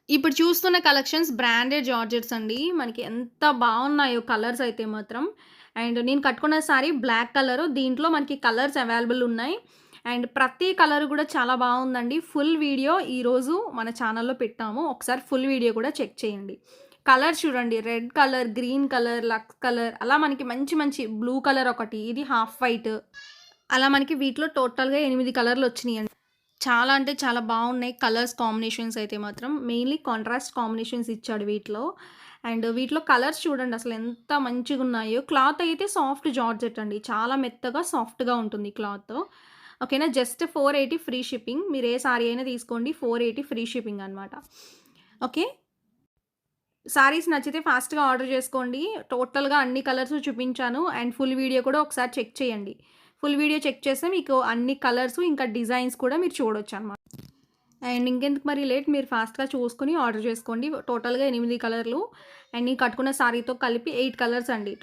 ఇప్పుడు చూస్తున్న collections branded georgettes అండి. మనకి ఎంత బావున్నాయో కలర్స్ అయితే మాత్రం. అండ్ నేను కట్టుకున్న సారీ బ్లాక్ కలరు. దీంట్లో మనకి కలర్స్ అవైలబుల్ ఉన్నాయి. అండ్ ప్రతి కలర్ గూడా చాలా బావుందండి. ఫుల్ వీడియో ఈరోజు మన ఛానల్‌లో పెట్టాము. ఒకసారి ఫుల్ వీడియో కూడా చెక్ చేయండి. కలర్స్ చూడండి. రెడ్ కలర్, గ్రీన్ కలర్, లక్స్ కలర్ అలా మనకి మంచి మంచి బ్లూ కలర్ ఒకటి, ఇది హాఫ్ వైట్ అలా మనకి వీటిలో టోటల్‌గా 8 కలర్‌లొచ్చినియండి. చాలా అంటే చాలా బావున్నాయి కలర్స్ కాంబినేషన్స్ అయితే మాత్రం. మెయిన్‌లీ కాంట్రాస్ట్ కాంబినేషన్స్ ఇచ్చాడు వీటిలో. అండ్ వీటిలో కలర్స్ చూడండి అసలెంత మంచిగున్నాయో. క్లాత్ అయితే సాఫ్ట్ జార్జెట్ అండి. చాలా మెత్తగా సాఫ్ట్‌గా ఉంటుంది క్లాత్. ఓకేనా. Just 480 free shipping. మీరు ఏ సారీ అయినా తీసుకోండి. 480 ఫ్రీ షిప్పింగ్ అనమాట. ఓకే. సారీస్ నచ్చితే ఫాస్ట్‌గా ఆర్డర్ చేసుకోండి. టోటల్‌గా అన్ని కలర్స్ చూపించాను. అండ్ ఫుల్ వీడియో కూడా ఒకసారి చెక్ చేయండి. ఫుల్ వీడియో చెక్ చేస్తే మీకు అన్ని కలర్స్ ఇంకా డిజైన్స్ కూడా మీరు చూడొచ్చనమాట. అండ్ ఇంకెందుకు మరి లేట్, మీరు ఫాస్ట్‌గా చూసుకొని ఆర్డర్ చేసుకోండి. టోటల్‌గా 8 కలర్లు అండ్ నేను కట్టుకున్న సారీతో కలిపి 8 కలర్స్ అండి.